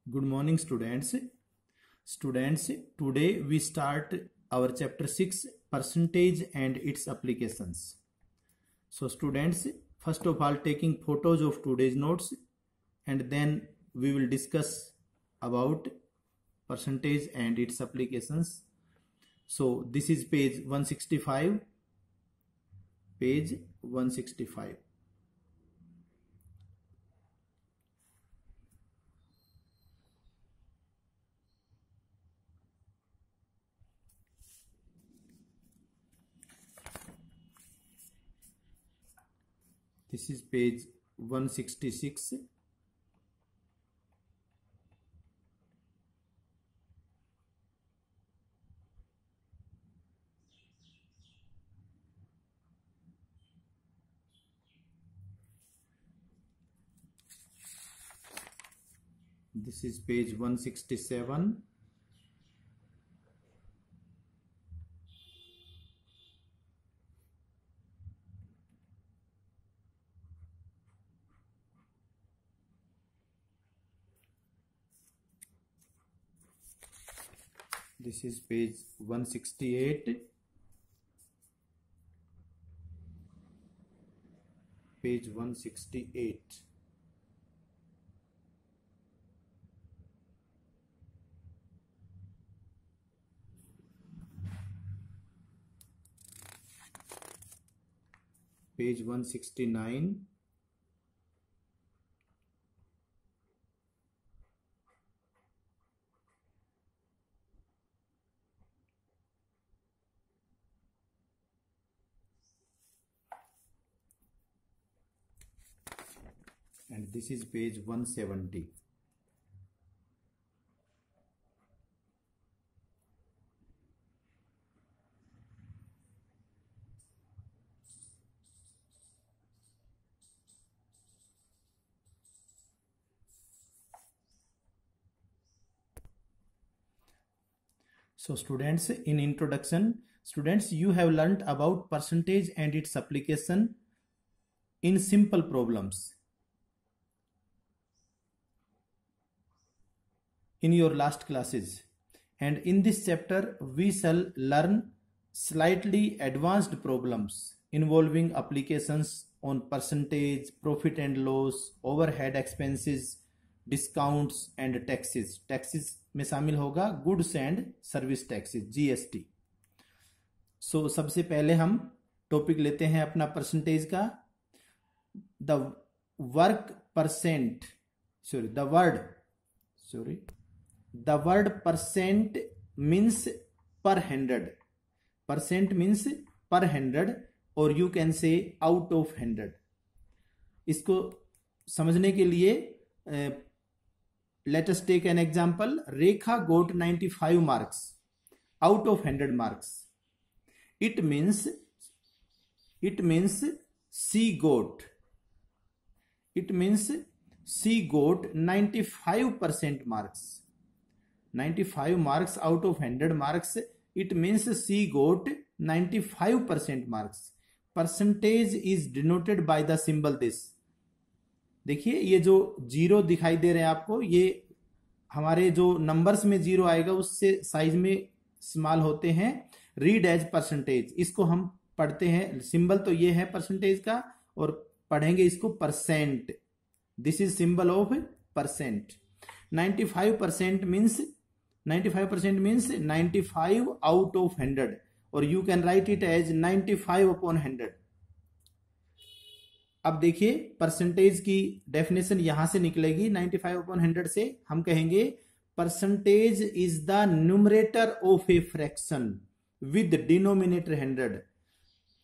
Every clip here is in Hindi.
Good morning, students. Students, today we start our chapter 6, percentage and its applications. So students, first of all, taking photos of today's notes, and then we will discuss about percentage and its applications. So this is page 165. Page 165. This is page 166. This is page 167. This is page 168. Page 168. Page 169. And this is page 170. So students, in introduction, students, you have learnt about percentage and its application in simple problems in your last classes, and in this chapter we shall learn slightly advanced problems involving applications on percentage, profit and loss, overhead expenses, discounts and taxes. Taxes में शामिल होगा goods and service taxes, GST. So सबसे पहले हम टॉपिक लेते हैं अपना परसेंटेज का. The work percent the word percent means per 100. Percent means per 100 और you can say out of 100. इसको समझने के लिए let us take an example. Rekha got 95 marks out of 100 marks. It means she got 95% marks. 95 marks out of 100 marks. It means she got 95% marks. Percentage is denoted by the symbol this. देखिए ये जो जीरो दिखाई दे रहे हैं आपको, ये हमारे जो नंबर्स में जीरो आएगा उससे साइज में स्मॉल होते हैं. रीड एज परसेंटेज, इसको हम पढ़ते हैं, सिंबल तो ये है परसेंटेज का और पढ़ेंगे इसको percent. This is symbol of percent. 95% means 95 out of 100 और you can write it as 95 upon 100. अब देखिए परसेंटेज की डेफिनेशन यहां से निकलेगी. 95 अपॉन 100 से हम कहेंगे percentage is the numerator of a fraction with denominator 100.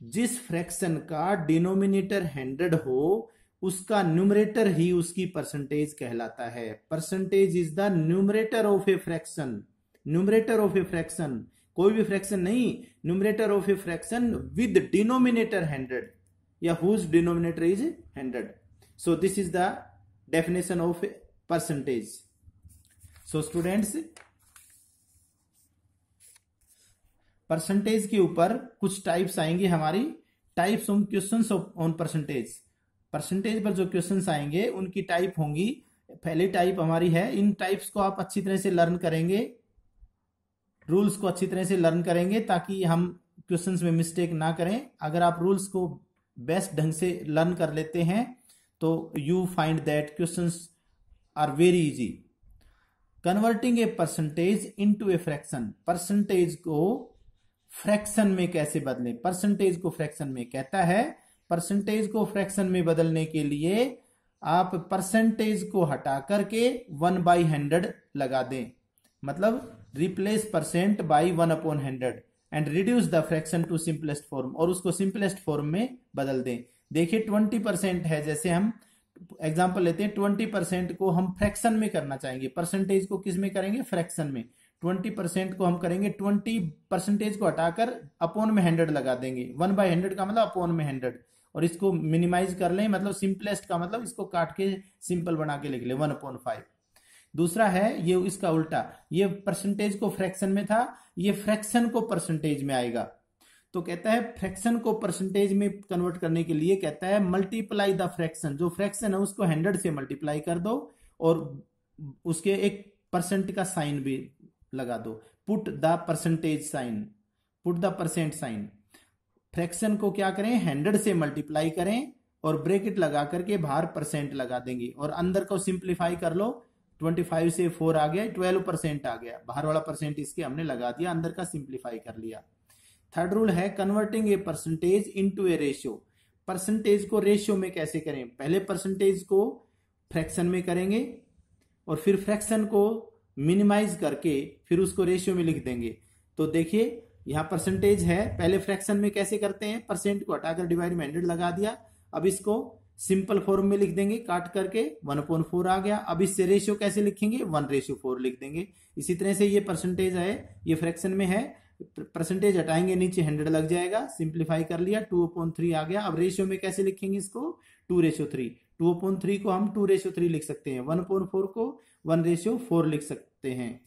जिस फ्रैक्शन का डिनोमिनेटर 100 हो उसका न्यूमरेटर ही उसकी परसेंटेज कहलाता है. Percentage is the numerator of a fraction. Numerator of a fraction, कोई भी फ्रैक्शन नहीं, numerator of a fraction with denominator 100 या whose denominator is 100. So this is the definition of percentage. So students, percentage के ऊपर कुछ टाइप्स आएंगे हमारी. Types of questions on percentage. Percentage पर जो क्वेश्चंस आएंगे उनकी टाइप होंगी पहली टाइप हमारी है। इन टाइप्स को आप अच्छी तरह से लर्न करेंगे, रूल्स को अच्छी तरह से लर्न करेंगे ताकि हम क्वेश्चंस में मिस्टेक ना करें। अगर आप रूल्स को बेस्ट ढंग से लर्न कर लेते हैं तो you find that questions are very easy. Converting a percentage into a fraction, percentage को फ्रैक्शन में कैसे बदलें। परसेंटेज को फ्रैक्शन में कहता है, परसेंटेज को फ्रैक्शन में बदलने के लिए आप परसेंटेज को हटा करके 1/100 लगा दें, मतलब replace percent by 1/100 and reduce the fraction to simplest form, और उसको सिंपलेस्ट फॉर्म में बदल दें। देखिए 20% है, जैसे हम एग्जांपल लेते हैं, 20% को हम फ्रैक्शन में करना चाहेंगे। परसेंटेज को किस में करेंगे? फ्रैक्शन में। 20% को हम करेंगे, 20% को हटाकर अपॉन में 100 लगा देंगे। 1/100 का मतलब अपॉन में 100, और इसको मिनिमाइज कर लें, मतलब सिंपलेस्ट का मतलब इसको काट के सिंपल बना के लिख ले 1/5। दूसरा है ये इसका उल्टा, ये परसेंटेज को फ्रैक्शन में था, ये फ्रैक्शन को परसेंटेज में आएगा। तो कहता है फ्रैक्शन को परसेंटेज में कन्वर्ट करने के लिए कहता है मल्टीप्लाई द फ्रैक्शन, जो फ्रैक्शन है उसको 100 से मल्टीप्लाई कर दो और उसके एक परसेंट का साइन भी लगा दो। Put the percentage sign, put the percent sign. Fraction को क्या करें? 100 से मल्टीप्लाई करें और ब्रैकेट लगा करके बाहर परसेंट लगा देंगे, और अंदर को सिंप्लीफाई कर लो। 25 से 4 आ गया, 12% आ गया, बाहर वाला परसेंट इसके हमने लगा दिया, अंदर का सिंप्लीफाई कर लिया। थर्ड रूल है converting a percentage into A ratio. Percentage को रेशियो में कैसे करें? पहले परसेंटेज को फ्रैक्शन में करेंगे और फिर फ्रैक्शन को मिनिमाइज करके फिर उसको रेशियो में लिख देंगे। तो देखिए यहां परसेंटेज है, पहले फ्रैक्शन में कैसे करते हैं? परसेंट को हटाकर डिवाइड में 100 लगा दिया। अब इसको सिंपल फॉर्म में लिख देंगे, काट करके 1/4 आ गया। अब इससे रेशियो कैसे लिखेंगे? 1/4 लिख देंगे। इसी तरह से ये परसेंटेज है, ये फ्रैक्शन में है, परसेंटेज हटाएंगे, नीचे 100 लग जाएगा, सिंप्लीफाई कर लिया, 2/3 आ गया। अब रेशियो में कैसे लिखेंगे इसको? 2/3। 2/3 को हम 2/3 लिख सकते हैं, 1/4 को 1/4 लिख सकते हैं।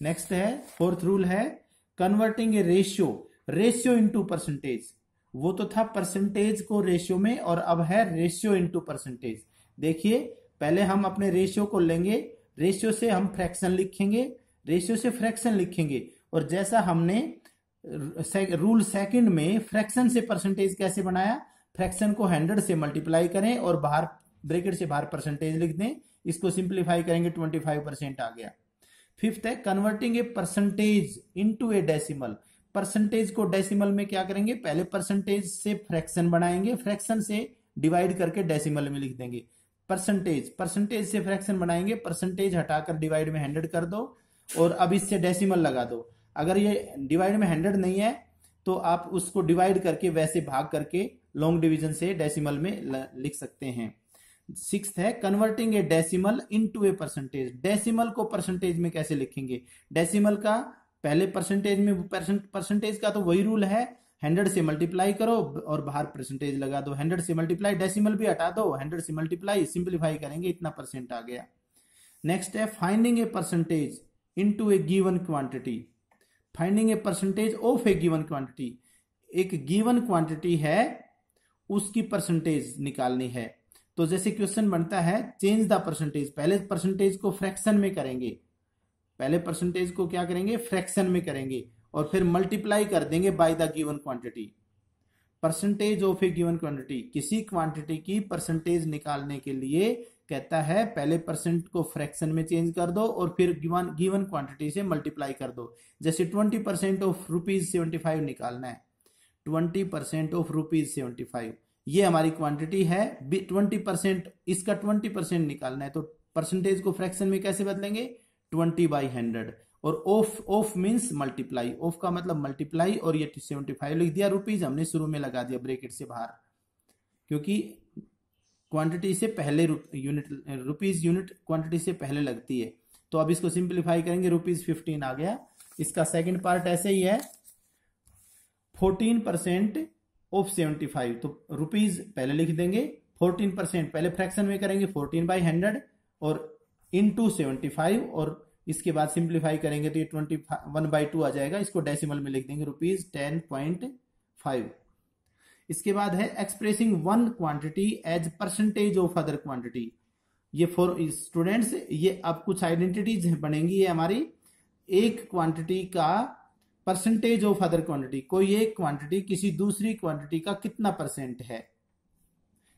नेक्स्ट है फोर्थ रूल है कन्वर्टिंग ए रेशियो इनटू परसेंटेज। वो तो था परसेंटेज को रेशियो में, और अब है रेशियो इनटू परसेंटेज। देखिए पहले हम अपने रेशियो को लेंगे, रेशियो से हम फ्रैक्शन लिखेंगे, रेशियो से फ्रैक्शन लिखेंगे, और जैसा हमने रूल सेकंड में फ्रैक्शन से परसेंटेज कैसे बनाया? फ्रैक्शन को 100 से मल्टीप्लाई करें और बाहर ब्रैकेट से बाहर परसेंटेज लिख दें, इसको सिंप्लीफाई करेंगे, 25% आ गया। फिफ्थ है converting a percentage into A decimal. Percentage को डेसिमल में क्या करेंगे? पहले परसेंटेज से फ्रैक्शन बनाएंगे, फ्रैक्शन से डिवाइड करके डेसिमल में लिख देंगे। परसेंटेज से फ्रैक्शन बनाएंगे, परसेंटेज हटाकर डिवाइड में 100 कर दो, और अब इससे डेसिमल लगा दो। अगर ये डिवाइड में 100 नहीं है तो आप उसको डिवाइड करके वैसे भाग करके लॉन्ग डिवीजन से डेसिमल में लिख सकते हैं। सिक्स्थ है converting A decimal into a percentage. Decimal को परसेंटेज में कैसे लिखेंगे? डेसिमल का पहले परसेंटेज में परसेंटेज का तो वही रूल है, 100 से मल्टीप्लाई करो और बाहर परसेंटेज लगा दो, 100 से मल्टीप्लाई, डेसिमल भी हटा दो, 100 से मल्टीप्लाई, सिंप्लीफाई करेंगे, इतना परसेंट आ गया। नेक्स्ट है finding A percentage into A given quantity. Finding A percentage of A given quantity. एक गिवन क्वांटिटी है, उसकी परसेंटेज निकालनी है। तो जैसे क्वेश्चन बनता है चेंज द परसेंटेज, पहले परसेंटेज को फ्रैक्शन में करेंगे, पहले परसेंटेज को क्या करेंगे? फ्रैक्शन में करेंगे, और फिर मल्टीप्लाई कर देंगे by the given quantity. Percentage of A given quantity, किसी क्वांटिटी की परसेंटेज निकालने के लिए कहता है पहले परसेंट को फ्रैक्शन में चेंज कर दो और फिर गिवन क्वांटिटी से मल्टीप्लाई कर दो। जैसे 20% ऑफ ₹75 निकालना है, 20% ऑफ ₹75, ये हमारी क्वांटिटी है। 20%, इसका 20% निकालना है, तो परसेंटेज को फ्रैक्शन में कैसे बदलेंगे? 20/100, और ऑफ मींस मल्टीप्लाई, ऑफ का मतलब मल्टीप्लाई, और ये 75 लिख दिया। रुपीज हमने शुरू में लगा दिया ब्रैकेट से बाहर, क्योंकि क्वांटिटी से पहले यूनिट, रुपीज यूनिट क्वांटिटी से पहले लगती है। तो अब इसको सिंप्लीफाई करेंगे, ₹15 आ गया। इसका सेकंड पार्ट ऐसे ही है, 14% ऑफ 75, तो रुपीज पहले लिख देंगे, 14% पहले फ्रैक्शन में करेंगे, 14/100 और इनटू 75, और इसके बाद सिंप्लीफाई करेंगे तो ये 21/2 आ जाएगा। इसको डेसिमल में लिख देंगे, ₹10.5। इसके बाद है expressing one quantity as percentage of other quantity. ये फॉर स्टूडेंट्स, ये अब कुछ आइडेंटिटीज बनेंगी, ये हमारी एक क्वांटिटी का परसेंटेज ऑफ अदर क्वांटिटी, कोई एक क्वांटिटी किसी दूसरी क्वांटिटी का कितना परसेंट है।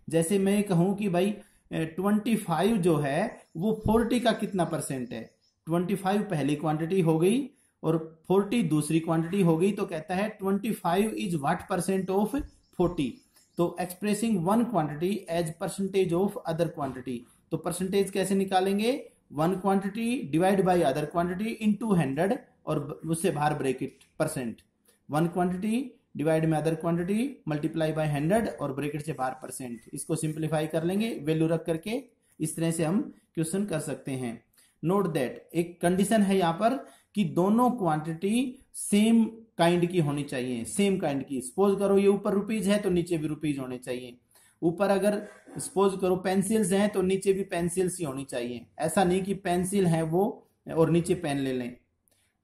जैसे मैं कहूं कि भाई 25 जो है वो 40 का कितना परसेंट है। 25 पहली क्वांटिटी हो गई और 40 दूसरी क्वांटिटी हो गई, तो कहता है 25 इज व्हाट परसेंट ऑफ 40। तो expressing one quantity as percentage of other quantity, तो परसेंटेज कैसे निकालेंगे, one quantity divide by other quantity into 100 और उससे बाहर bracket percent, one quantity divide में अदर क्वांटिटी मल्टीप्लाई बाय 100 और ब्रैकेट से बाहर परसेंट। इसको सिंप्लीफाई कर लेंगे वैल्यू रख करके, इस तरह से हम क्वेश्चन कर सकते हैं। नोट दैट एक कंडीशन है यहाँ पर कि दोनों क्वांटिटी सेम काइंड की होनी चाहिए, सेम काइंड की। सपोज करो ये ऊपर रुपीज है तो नीचे भी रुपीज होने चाहिए, ऊपर अगर सपोज करो पेंसिल्स हैं तो नीचे भी पेंसिल्स ही होनी चाहिए। ऐसा नहीं कि पेंसिल है वो और नीचे पेन ले लें,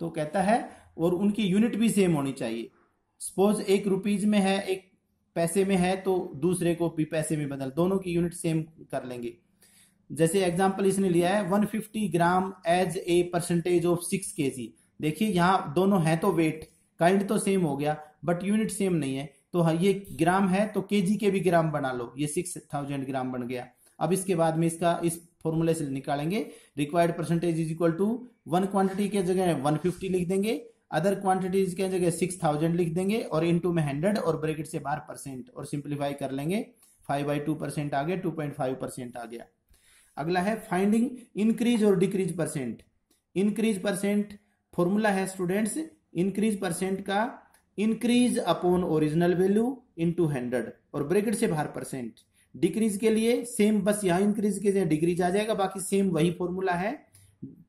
तो कहता है और उनकी यूनिट भी सेम होनी चाहिए। सपोज एक रुपीज में है एक पैसे में है तो दूसरे को भी पैसे में बदल, दोनों की यूनिट सेम कर लेंगे। जैसे एग्जांपल इसने लिया है 150 gram as a percentage of 6 kg। देखिए यहाँ दोनों हैं तो वेट काइंड तो सेम हो गया बट यूनिट सेम नहीं है, तो हाँ ये ग्राम है तो केजी के भी ग्राम बना लो, ये 6000 ग्राम बन गया। अब इसके बाद में इसका इस फॉर्मूले से निकालेंगे, required percentage is equal to one quantity के जगह 150 लिख देंगे, अदर क्वांटिटीज के जगह 6000 लिख देंगे और इनटू में 100 और ब्रैकेट से बाहर परसेंट और सिंप्लीफाई कर लेंगे। 5/2% आ गया, 2.5% आ गया। अगला है फाइंडिंग इंक्रीज और decrease percent. Increase percent formula है स्टूडेंट्स, इंक्रीज परसेंट का increase upon original value into 100 और ब्रैकेट से बाहर परसेंट। डिक्रीज के लिए सेम, बस यहाँ इंक्रीज के लिए डिक्रीज आ जाएगा, बाकी सेम वही फॉर्मूला है।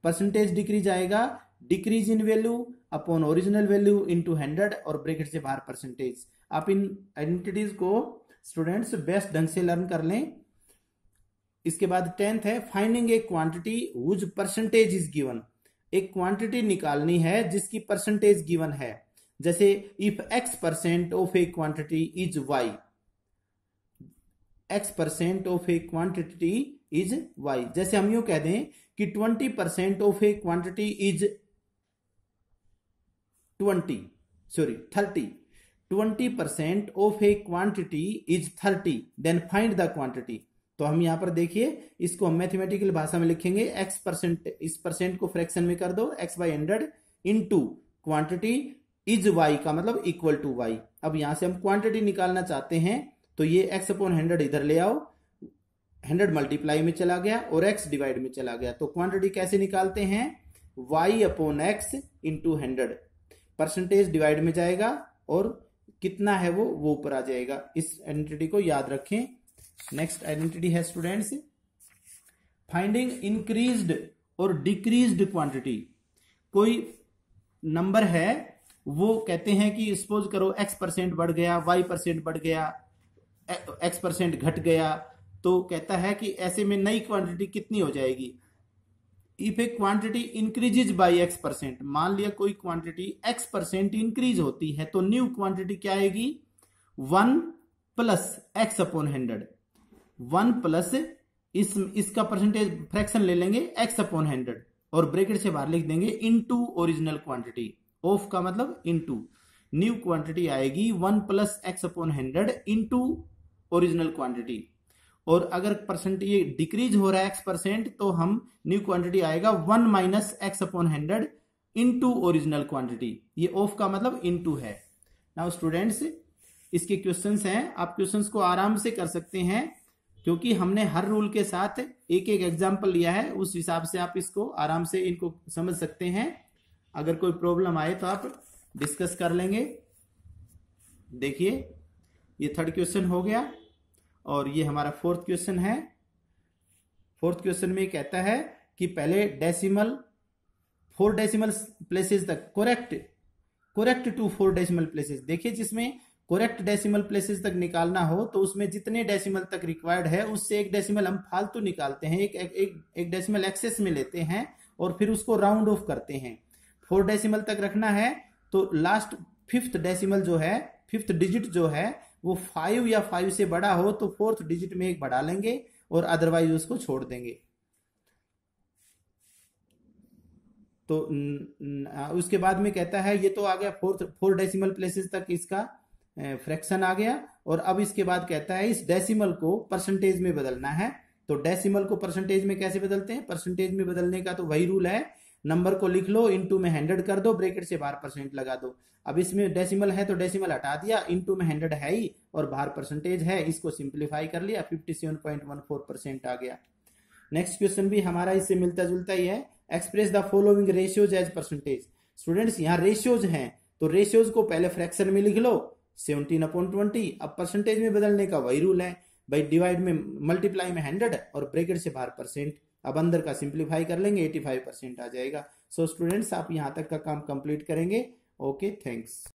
परसेंटेज डिक्रीज आएगा decrease in value upon original value into 100 और ब्रैकेट से बाहर परसेंटेज। आप इन आइडेंटिटीज को स्टूडेंट्स बेस्ट ढंग से लर्न कर लें। इसके बाद 10th है finding a quantity whose percentage is given. एक क्वांटिटी निकालनी है जिसकी परसेंटेज गिवन है। जैसे if x% of a quantity is y, x% of a quantity is y। जैसे हम यूं कह दें कि 20% of a quantity is 30, 20% of a quantity is 30, then find the quantity. तो हम यहां पर देखिए इसको हम मैथमेटिकल भाषा में लिखेंगे, x%, इस परसेंट को फ्रैक्शन में कर दो, x/100 into quantity is y का मतलब इक्वल टू y। अब यहां से हम क्वांटिटी निकालना चाहते हैं तो ये x/100 इधर ले आओ, 100 मल्टीप्लाई में चला गया और x डिवाइड में चला गया। तो क्वांटिटी कैसे निकालते हैं, y/x इंटू 100, परसेंटेज डिवाइड में जाएगा और कितना है वो ऊपर आ जाएगा। इस आइडेंटिटी को याद रखें। नेक्स्ट आइडेंटिटी है स्टूडेंट्स फाइंडिंग इंक्रीज्ड और डिक्रीज्ड क्वांटिटी। कोई नंबर है वो कहते हैं कि सपोज करो x% बढ़ गया, y% बढ़ गया, x% घट गया, तो कहता है कि ऐसे में नई क्वांटिटी कितनी हो जाएगी। If A quantity increases by x%, मान लिया कोई क्वांटिटी x% इंक्रीज होती है तो न्यू क्वांटिटी क्या आएगी, 1 प्लस x/100, 1 प्लस इसका परसेंटेज फ्रैक्शन ले लेंगे x/100 और ब्रैकेट से बाहर लिख देंगे इनटू ओरिजिनल क्वांटिटी। ऑफ का मतलब इनटू, न्यू क्वांटिटी आएगी 1 plus x/100 into original quantity. और अगर परसेंट ये डिक्रीज हो रहा है x% तो हम न्यू क्वांटिटी आएगा 1 minus x/100 into original quantity. ये ऑफ का मतलब इनटू है। नाउ स्टूडेंट्स इसके क्वेश्चंस हैं, आप क्वेश्चंस को आराम से कर सकते हैं क्योंकि हमने हर रूल के साथ एक एक एग्जाम्पल लिया है, उस हिसाब से आप इसको आराम से इनको समझ सकते हैं। अगर कोई प्रॉब्लम आए तो आप डिस्कस कर लेंगे। देखिए ये थर्ड क्वेश्चन हो गया और ये हमारा फोर्थ क्वेश्चन है। फोर्थ क्वेश्चन में कहता है कि पहले डेसिमल 4 डेसिमल प्लेसेस तक करेक्ट टू 4 डेसिमल प्लेसेस। देखिए जिसमें करेक्ट डेसिमल प्लेसेस तक निकालना हो तो उसमें जितने डेसिमल तक रिक्वायर्ड है उससे एक डेसिमल हम फालतू निकालते हैं, एक डेसिमल एक्सेस में लेते हैं और फिर उसको राउंड ऑफ करते हैं। 4 डेसिमल तक रखना है तो लास्ट 5th डेसिमल जो है, 5th डिजिट जो है वो 5 या 5 से बड़ा हो तो 4th डिजिट में एक बढ़ा लेंगे और अदरवाइज उसको छोड़ देंगे। तो उसके बाद में कहता है ये तो आ गया 4 डेसिमल प्लेसेस तक इसका फ्रैक्शन आ गया। और अब इसके बाद कहता है इस डेसिमल को परसेंटेज में बदलना है। तो डेसिमल को परसेंटेज में कैसे बदलते हैं? परसेंटेज में बदलने का तो वही रूल है, नंबर को लिख लो, इनटू में 100 कर दो, ब्रैकेट से बाहर परसेंट लगा दो। अब इसमें डेसिमल है तो डेसिमल हटा दिया, इनटू में 100 है ही और बाहर परसेंटेज है, इसको सिंप्लीफाई कर लिया, 57.14% आ गया। नेक्स्ट क्वेश्चन भी हमारा इससे मिलता जुलता ही है। Express the following ratios as percentage. Students यहाँ रेशियोज हैं तो रेशियोज को पहले फ्रैक्शन में लिख लो 17/20। अब परसेंटेज में बदलने का वही रूल है भाई, डिवाइड में मल्टीप्लाई में 100 और ब्रैकेट से बाहर परसेंट। अब अंदर का सिंप्लीफाई कर लेंगे 85% आ जाएगा। सो स्टूडेंट्स आप यहाँ तक का काम कंप्लीट करेंगे। Okay, thanks.